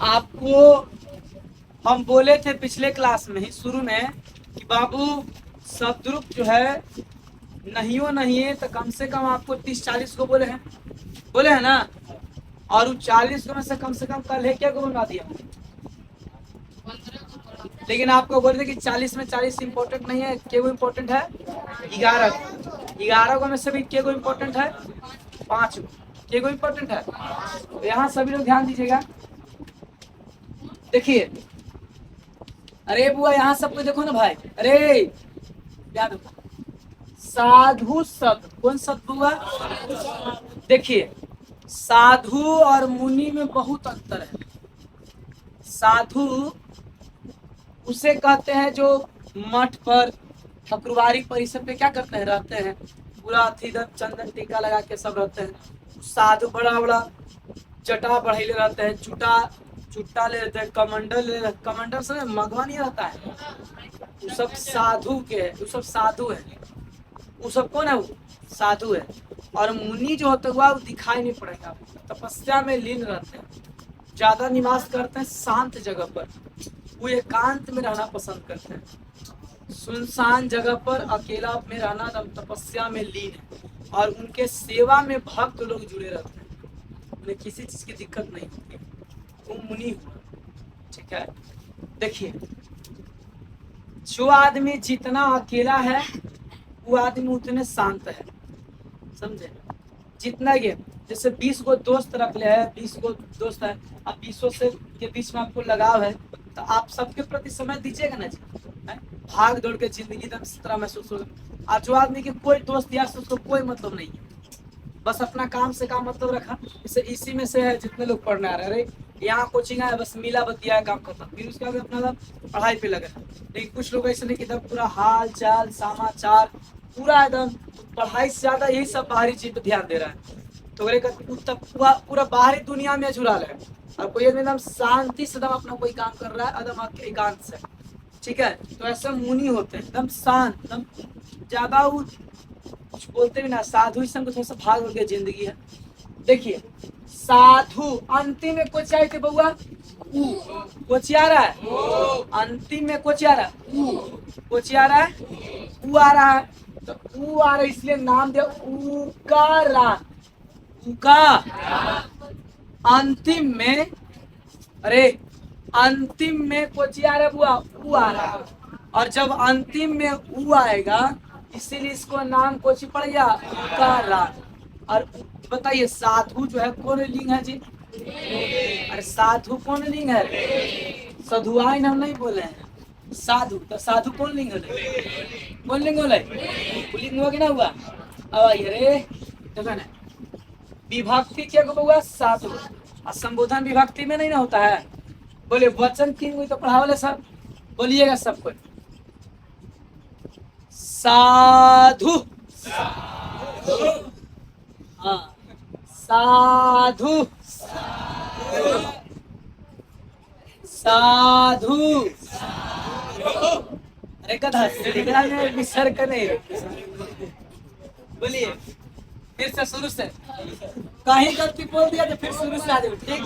आपको हम बोले थे पिछले क्लास में ही शुरू में कि बाबू शब्दरूप जो है नहीं हो नहीं है तो कम से कम आपको 30-40 को बोले हैं ना। और उस 40 को में से कम कल है क्या को बना दिया। लेकिन आपको बोल रहे कि 40 में 40 इंपॉर्टेंट नहीं है, क्या वो इम्पोर्टेंट है 11 11 को में से भी क्या को इम्पोर्टेंट है 5 क्या को इम्पोर्टेंट है। तो यहाँ सभी लोग ध्यान दीजिएगा। देखिए अरे बुआ यहाँ सबको देखो ना भाई। अरे याद रखो साधु शब्द कौन शब्द हुआ। देखिए साधु और मुनि में बहुत अंतर है। साधु उसे कहते हैं जो मठ पर ठकुरबाड़ी परिसर पे क्या करते हैं रहते हैं, पूरा इधर चंदन टीका लगा के सब रहते हैं। साधु बड़ा बड़ा जटा बढ़ेले रहते हैं, चुट्टा ले लेते हैं, कमंडल से मगवा नहीं रहता है। वो सब साधु के है, वो सब साधु है। वो सब कौन है वो साधु है। और मुनि जो होता हुआ वो दिखाई नहीं पड़ेगा, तपस्या में लीन रहते हैं, ज्यादा निवास करते हैं शांत जगह पर। वो एकांत में रहना पसंद करते हैं, सुनसान जगह पर अकेला में रहना, तपस्या में लीन है। और उनके सेवा में भक्त लोग जुड़े रहते हैं, उन्हें किसी चीज की दिक्कत नहीं होती। वो मुनि हुआ, ठीक है। देखिए जो आदमी जितना अकेला है वो आदमी उतने शांत है, समझे। जितना ये जैसे 20 गो दोस्त रख ले है, 20 गो दोस्त है, अब 20 से के बीच में आपको लगाव है तो आप सबके प्रति समय दीजिएगा ना जी। भाग दौड़ के जिंदगी एकदम इस तरह महसूस होगा। और जो आदमी के कोई दोस्त यार से उसको कोई मतलब नहीं है, बस अपना काम से काम मतलब रखा। इसे इसी में से है जितने लोग पढ़ने आ रहे हैं, अरे यहाँ कोचिंग आया बस मिला बतिया काम खत्म, फिर उसके बाद अपना पढ़ाई पे लगे। लेकिन कुछ लोग ऐसे नहीं कि एकदम पूरा हाल चाल समाचार पूरा एकदम पढ़ाई से ज्यादा यही सब बाहरी चीज पे ध्यान दे रहा है। तो पूरा बाहरी दुनिया में झुला है। और कोई एकदम शांति से एकदम अपना कोई काम कर रहा है एकदम एकांत से, ठीक है। तो ऐसे मुनि होते हैं एकदम शांत, एकदम ज्यादा कुछ बोलते भी ना। साधु इस थोड़ा सा भाग उड़ के जिंदगी है। देखिए साधु अंतिम में कोचिया थे बउआ, कोचिया रहा है अंतिम में कोचिया रहा कोचिया रहा है ऊ आ रहा है। तो ऊ आ रहा है इसलिए नाम दिया उकारा। उका अंतिम में, अरे अंतिम में कोचिया रहा बुआ ऊ आ रहा है। और जब अंतिम में ऊ आएगा इसीलिए इसको नाम कोची पड़ गया उकारा। और बताइए साधु जो है कौन लिंग है जी। अरे साधु कौन लिंग है, साधुआइन हम नहीं बोले हैं, साधु। तो साधु कौन लिंग है, कौन लिंग बोले लिंग हुआ कि ना हुआ। अब आइए रे देखो ना विभक्ति क्या हुआ साधु, और संबोधन विभक्ति में नहीं ना होता है। बोले वचन 3 हुई तो पढ़ावले सब बोलिएगा सब कोई। साधु हाँ साधु साधु। अरे कथा विसर्ग का नहीं बोलिए फिर से शुरू से, कहीं गलती बोल दिया तो फिर शुरू से आ जाओ, ठीक।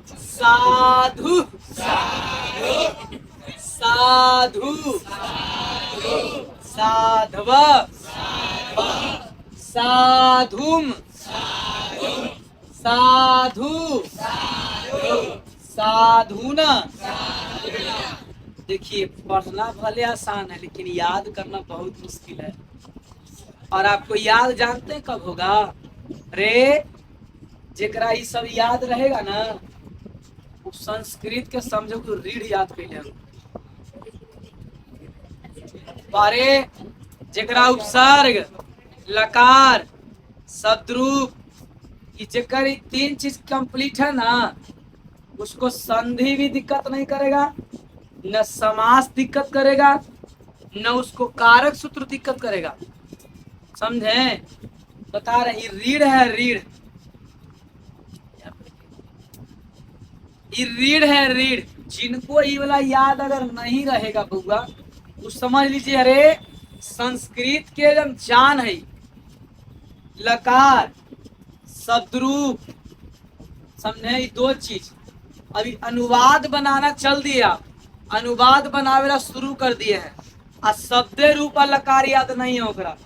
साधु साधु साधव साधुम साधु साधुना। देखिए पढ़ना भले आसान है लेकिन याद करना बहुत मुश्किल है। और आपको याद जानते हैं कब होगा, रे जेकरा ये सब याद रहेगा ना वो संस्कृत के समझो कि रीढ़ याद कैले। बारे जेकरा उपसर्ग लकार शब्दरूप की जेकर 3 चीज कंप्लीट है ना उसको संधि भी दिक्कत नहीं करेगा, न समास दिक्कत करेगा, न उसको कारक सूत्र दिक्कत करेगा। समझे बता रहे रीढ़ है, रीढ़ रीढ़ है रीढ़। जिनको ये वाला याद अगर नहीं रहेगा बउआ वो समझ लीजिए अरे संस्कृत के एकदम जान है। लकार शब्दरूप समझे? ये दो चीज। अभी अनुवाद बनाना चल दिया, अनुवाद बनावेला शुरू कर दिए हैं आ शब्दे रूप लकार याद नहीं है ओकरा,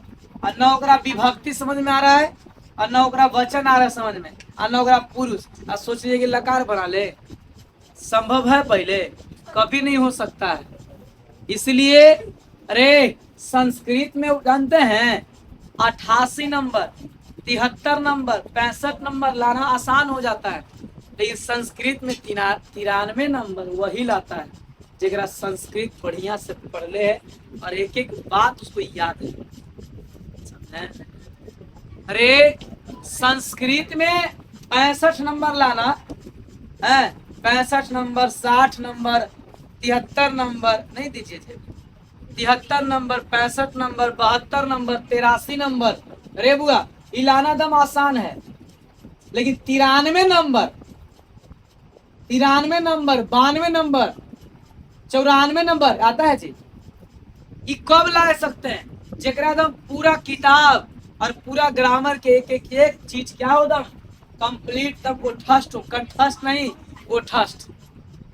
और न ओकरा विभक्ति समझ में आ रहा है, और न ओकरा वचन आ रहा है समझ में, और न ओकरा पुरुष। आ सोचिए कि लकार बना ले, संभव है? पहले कभी नहीं हो सकता है। इसलिए अरे संस्कृत में जानते हैं 88 नंबर, 73 नंबर, 65 नंबर लाना आसान हो जाता है, लेकिन संस्कृत में 93 नंबर वही लाता है जरा संस्कृत बढ़िया से पढ़ ले है और एक एक बात उसको याद है। समझे? अरे संस्कृत में 65 नंबर लाना है, 65 नंबर, 60 नंबर, 73 नंबर नहीं दीजिए थे, 73 नंबर, 65 नंबर, 72 नंबर, 83 नंबर। अरे बुआ ये लाना दम आसान है, लेकिन 93 नंबर, 92 नंबर, 94 नंबर आता है जी, ये कब ला सकते हैं? जरा दम पूरा किताब और पूरा ग्रामर के एक चीज क्या हो दम कंप्लीट, तब वो ठस्ट हो, कंठस्थ नहीं वो ठस्ट।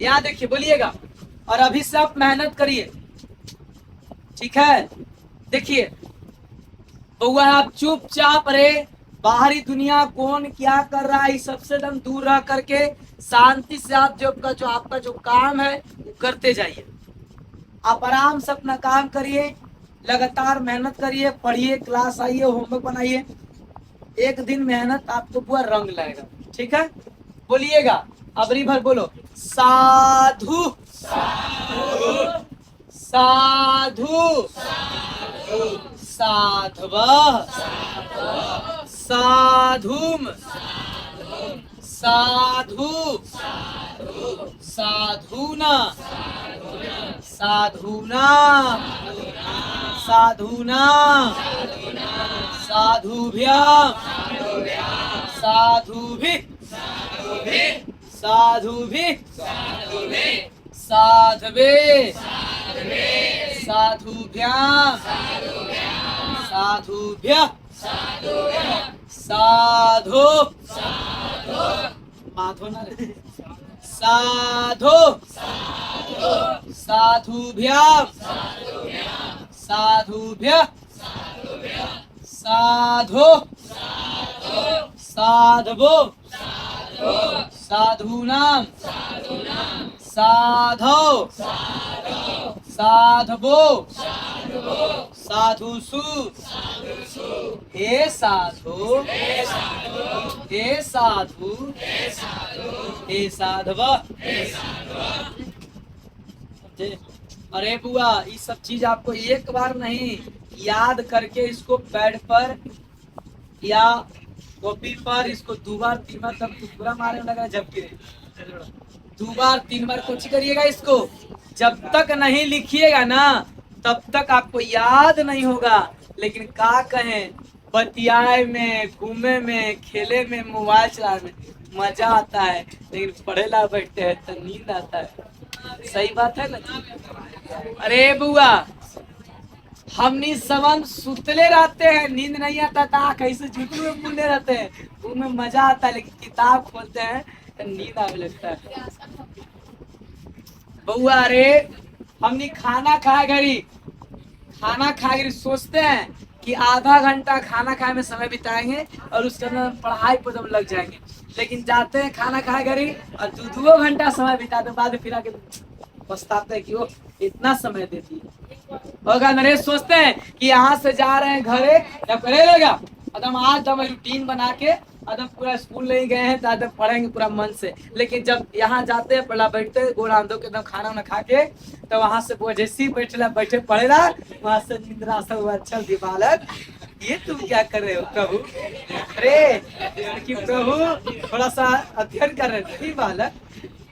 यहाँ देखिए, बोलिएगा और अभी से आप मेहनत करिए, ठीक है? देखिए बउआ आप चुपचाप रहे, बाहरी दुनिया कौन क्या कर रहा है सबसे दम दूर रह करके शांति से आप जो आपका जो काम है वो करते जाइए। आप आराम से अपना काम करिए, लगातार मेहनत करिए, पढ़िए, क्लास आइए, होमवर्क बनाइए। एक दिन मेहनत आपको पूरा रंग लाएगा, ठीक है? बोलिएगा अबरी भर बोलो, साधु साधु साधव साधुम साधु साधुना साधुना साधुना साधुभ्यां साधुभिः साधुभिः साधवे साधुभ्यां साधुभ्यः साधु माधो ना रे, साधु साधुभ्यां साधुभ्यः साधु साधवो साधूनां साधो साधवो साधुषु हे साधु हे साधु हे साधव। अरे बुआ ये सब चीज आपको एक बार नहीं याद करके इसको पैड पर या कॉपी पर इसको 2 बार 3 बार तब पूरा मारने लगा, जबकि 2 बार 3 बार कुछ करिएगा इसको, जब तक नहीं लिखिएगा ना तब तक आपको याद नहीं होगा। लेकिन का कहें, बतियाए में, घूमे में, खेले में, मोबाइल चलाने में मजा आता है, लेकिन पढ़े ला बैठते हैं तो नींद आता है। सही बात है ना? अरे बुआ हमनी सबन सुतले रहते हैं, नींद नहीं आता था, कैसे झूठू में बोलने रहते हैं, उनमें मजा आता है, लेकिन किताब खोलते हैं तो नींद आने लगता है। बुआ अरे हमनी खाना खाए घड़ी सोचते हैं कि आधा घंटा खाना खाए में समय बिताएंगे और उसके अंदर पढ़ाई पर दम लग जाएंगे, लेकिन जाते हैं खाना खाए घड़ी और 2 घंटा समय बिताते, बाद फिर आके पछताते हैं कि वो इतना समय देती है। और नरेश सोचते हैं कि यहाँ से जा रहे हैं घरे, जब करे लेगा एकदम आज हम रूटीन बना के एकदम पूरा स्कूल नहीं गए हैं तो एकदम पढ़ेंगे पूरा मन से, लेकिन जब यहाँ जाते हैं पढ़ा बैठते गोड़ आंधो के एकदम खाना वाना खा के तो वहां से जैसे ही बैठे पढ़ेला वहां से निंद्रा सब हुआ। अच्छा दी बालक ये तुम क्या कर रहे हो प्रभु? अरे कि प्रभु थोड़ा सा अध्ययन कर रहे थे बालक,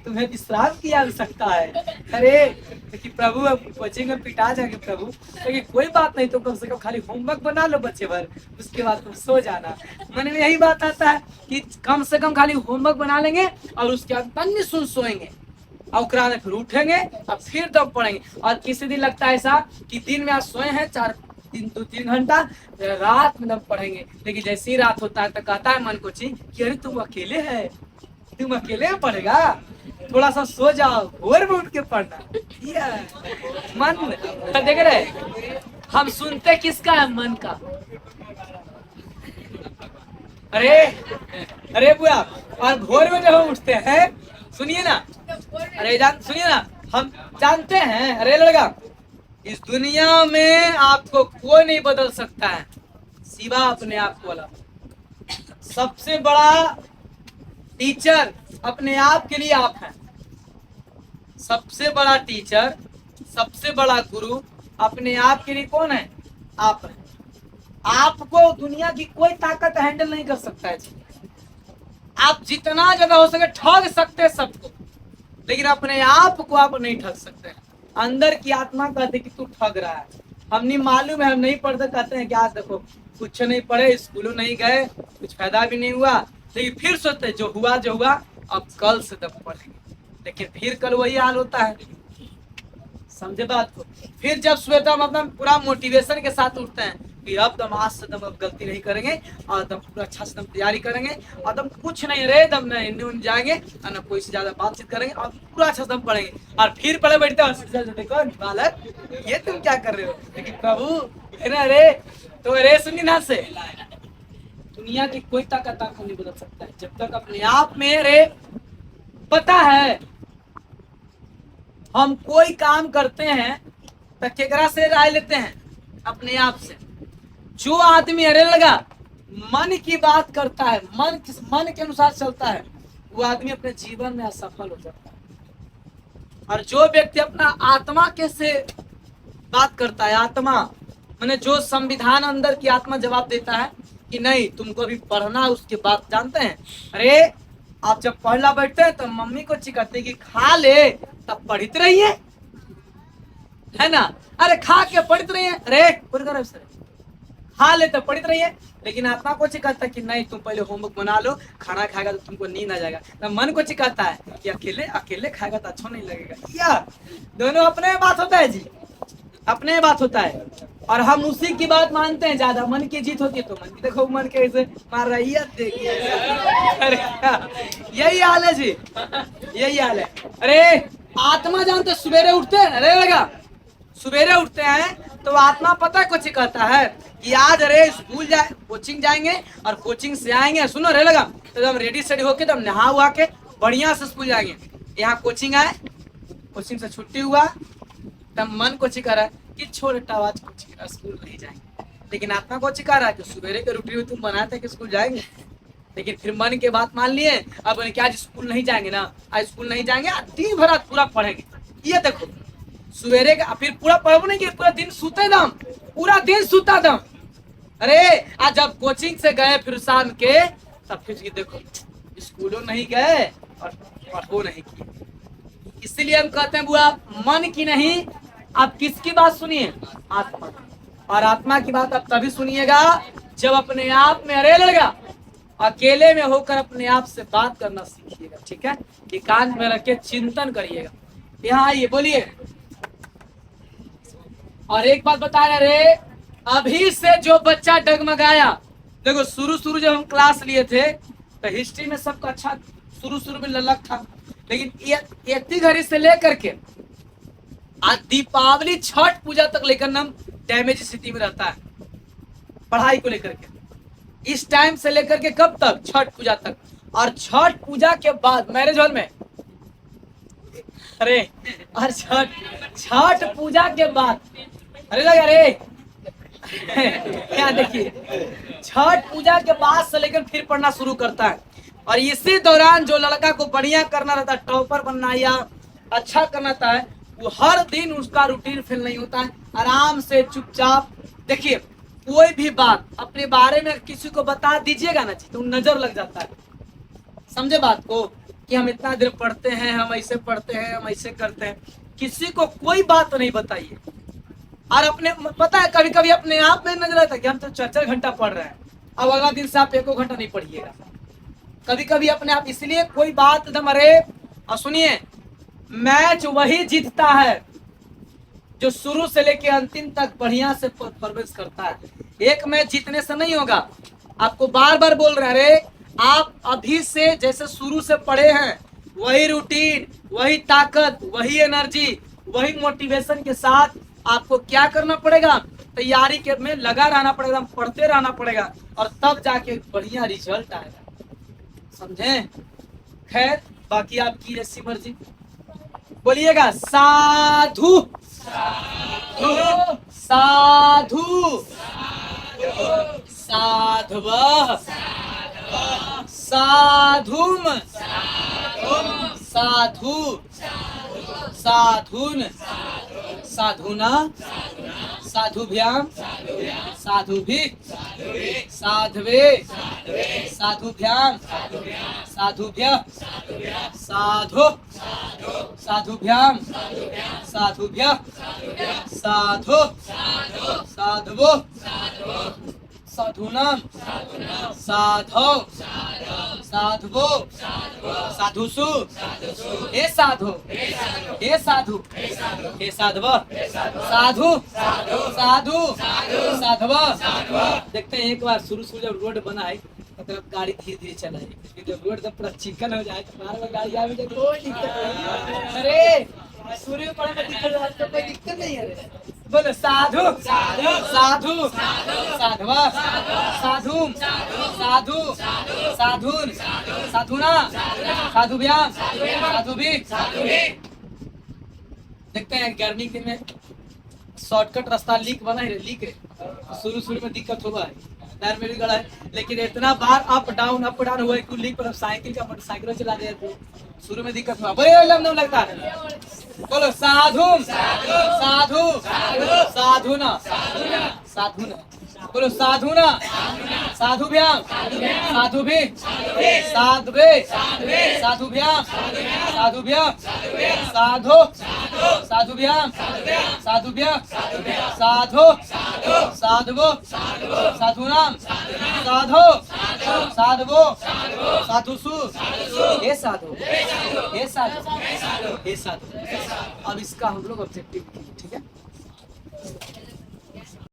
तुम्हें विश्राम की आवश्यकता है। अरे कि प्रभु अब कोचिंग में पिटा जाएंगे प्रभु, लेकिन कोई बात नहीं, तो कम से कम खाली होमवर्क बना लो बच्चे भर, उसके बाद तुम सो जाना। मन में यही बात आता है कि कम से कम खाली होमवर्क बना लेंगे और उसके बाद तन्नी सुन सोएंगे और फिर उठेंगे और फिर दम पढ़ेंगे। और किसी दिन लगता है ऐसा कि दिन में आज सोए हैं 2-3 घंटा, रात में दम पढ़ेंगे, लेकिन जैसे ही रात होता है तो कहता है मन को कि अरे तुम अकेले है, तुम अकेले में पढ़ेगा? थोड़ा सा सो जाओ, भोर में उठ के पढ़ना। मन देख रहे, हम सुनते किसका है? मन का। अरे अरे बुआ, और भोर में जब हम उठते हैं, सुनिए ना, अरे सुनिए ना, हम जानते हैं, अरे लड़का, इस दुनिया में आपको कोई नहीं बदल सकता है सिवा अपने आप को वाला। सबसे बड़ा टीचर अपने आप के लिए आप हैं। सबसे बड़ा टीचर, सबसे बड़ा गुरु अपने आप के लिए कौन है? आप हैं। आपको दुनिया की कोई ताकत हैंडल नहीं कर सकता है। आप जितना ज्यादा हो सके ठग सकते हैं सबको, लेकिन अपने आप को आप नहीं ठग सकते। अंदर की आत्मा कहते कि तू ठग रहा है। हम नहीं मालूम है, हम नहीं पढ़ते, कहते हैं क्या देखो कुछ नहीं पढ़े, स्कूलों नहीं गए, कुछ फायदा भी नहीं हुआ, लेकिन फिर सोचते जो हुआ अब कल से तब पढ़ेंगे, लेकिन फिर कल वही हाल होता है। समझे बात को? फिर जब सुबह हम अपना पूरा मोटिवेशन के साथ उठते हैं कि अब दम आज से दम अब गलती नहीं करेंगे और दम पूरा अच्छा से दम तैयारी करेंगे और दम कुछ नहीं रहे, दम न हिंदी जाएंगे और न कोई से ज्यादा बातचीत करेंगे और पूरा अच्छा से दम पढ़ेंगे, और फिर पढ़े बैठते हैं, देखो बालक ये तुम क्या कर रहे हो? लेकिन प्रभु अरे तो अरे सुनी ना से, दुनिया की कोई ताकत आपको नहीं बदल सकता है जब तक अपने आप में रे पता है। हम कोई काम करते हैं तो केकरा से राय लेते हैं? अपने आप से। जो आदमी अरे लगा मन की बात करता है, मन के अनुसार चलता है, वो आदमी अपने जीवन में असफल हो जाता है। और जो व्यक्ति अपना आत्मा के से बात करता है, आत्मा माने जो संविधान अंदर की आत्मा जवाब देता है कि नहीं तुमको अभी पढ़ना, उसके बाद जानते हैं, अरे आप जब पढ़ना बैठते हैं तो मम्मी को चिकाते कि खा ले तब पढ़ते रहिए, है ना? अरे खा के पढ़ते रहिए, अरे खा ले तब पढ़ते रहिए, लेकिन आत्मा को चिकाता कि नहीं तुम पहले होमवर्क बना लो, खाना खाएगा तो तुमको नींद आ जाएगा। तो मन को चिकाता है कि अकेले अकेले खाएगा तो अच्छा नहीं लगेगा। यार दोनों अपने बात होता है जी, अपने बात होता है, और हम उसी की बात मानते हैं ज्यादा। मन की जीत होती है तो मन की देखो मन कैसे मार रही है, देखिए यही हाल है जी, यही हाल है। अरे आत्मा जानते सवेरे उठते हैं, अरे लगा सवेरे उठते हैं तो आत्मा पता कुछ कहता है कि आज अरे स्कूल जाए, कोचिंग जाएंगे और कोचिंग से आएंगे, सुनो रे लगा तो हम रेडी सेडी होके तब नहा हुआ के बढ़िया से स्कूल जाएंगे। यहाँ कोचिंग आए, कोचिंग से छुट्टी हुआ तब मन को चिका रहा है कि छोड़ आज कोचिंग स्कूल नहीं जाएंगे, लेकिन आत्मा को चिका रहा है कि सवेरे के रूटीन में तुम बनाए थे कि स्कूल जाएंगे, लेकिन फिर मन के बात मान लिए, अब क्या आज स्कूल नहीं जाएंगे ना, आज स्कूल नहीं जाएंगे, दिन भर आज पूरा पढ़ेंगे। ये देखो सवेरे का फिर पूरा पढ़ो नहीं कि पूरा दिन सूते दम, पूरा दिन सूता दम। अरे आज जब कोचिंग से गए फिर शाम के तब फिर ये देखो स्कूलों नहीं गए और पढ़ो नहीं किए। इसलिए हम कहते हैं बुआ मन की नहीं, आप किसकी बात सुनिए? आत्मा। और आत्मा की बात आप तभी सुनिएगा जब अपने आप में अरे लगा अकेले में होकर अपने आप से बात करना सीखिएगा, ठीक है? एकांत में रख के चिंतन करिएगा। यहाँ आइए बोलिए। और एक बात बता रहे, अभी से जो बच्चा डगमगाया, देखो शुरू जब हम क्लास लिए थे तो हिस्ट्री में सबका अच्छा शुरू में ललक था, लेकिन इतनी घड़ी से लेकर के आज दीपावली छठ पूजा तक लेकर नाम डैमेज स्थिति में रहता है पढ़ाई को लेकर के। इस टाइम से लेकर के कब तक? छठ पूजा तक। और छठ पूजा के बाद मैरिज हॉल में, अरे और छठ पूजा के बाद अरे लगा रे क्या देखिए छठ पूजा के बाद से लेकर फिर पढ़ना शुरू करता है। और इसी दौरान जो लड़का को बढ़िया करना रहता है, टॉपर बनना या अच्छा करना रहता है, वो हर दिन उसका रूटीन फेल नहीं होता है। आराम से चुपचाप देखिए, कोई भी बात अपने बारे में किसी को बता दीजिएगा ना तो नजर लग जाता है। समझे बात को कि हम इतना देर पढ़ते हैं, हम ऐसे पढ़ते हैं, हम ऐसे करते हैं, किसी को कोई बात नहीं बताइए। और अपने पता है कभी कभी अपने आप में नजर आता है कि हम तो 4-4 घंटा पढ़ रहे हैं, अब अगला दिन से आप 1 घंटा नहीं पढ़िएगा। कभी कभी अपने आप, इसलिए कोई बात एकदम अरे और सुनिए, मैच वही जीतता है जो शुरू से लेके अंतिम तक बढ़िया से परवरिश करता है। एक मैच जीतने से नहीं होगा, आपको बार बार बोल रहे हैं, अरे आप अभी से जैसे शुरू से पढ़े हैं वही रूटीन, वही ताकत, वही एनर्जी, वही मोटिवेशन के साथ आपको क्या करना पड़ेगा, तैयारी के में लगा रहना पड़ेगा, पढ़ते रहना पड़ेगा और तब जाके बढ़िया रिजल्ट आएगा। समझे? खैर बाकी आपकी ऐसी मर्जी। बोलिएगा साधु साधु साधवः साधुम साधु साधुन साधुना साधुभ्याम साधुभिः साध्वे साधुभ्याम साधुभ्यः साधु साधुभ्याम साधुभ्यः साधु साधवो साधूनां साधौ साधवो साधुषु हे साधु हे साधु हे साधव साधु साधु साधव। देखते हैं एक बार शुरू जब रोड बना है मतलब गाड़ी धीरे धीरे चला है, जब रोड जब पूरा चिकन हो जाए तो बार बार गाड़ी आवे तो कोई दिक्कत नहीं। अरे शुरू में पढ़े में दिक्कत है तो कोई दिक्कत नहीं है। बोलो साधु साधु साधव साधु साधु साधुन साधुना साधुभ्याम साधुभिः। देखते हैं गर्मी के में शॉर्टकट रास्ता लीक बना है, लीक है शुरू में दिक्कत होगा है, टायर में भी गड़ा है, लेकिन इतना बार अप डाउन हुआ है कि लीक पर साइकिल का मोटरसाइकिल चला गया तो शुरू में दिक्कत हुआ। बड़े लंबा लगता है। बोलो साधु साधु साधुना साधुना। बोलो साधुना साधुभ्याम साधुभिः साध्वे साधुभ्याम साधुभ्यः साधु साधुभ्याम साधुभ्यः साधु साधवो साधूनां साधो साधवो साधुषु हे साधु हे साधु हे साधु। अब इसका हम लोग ऑब्जेक्टिव, ठीक है।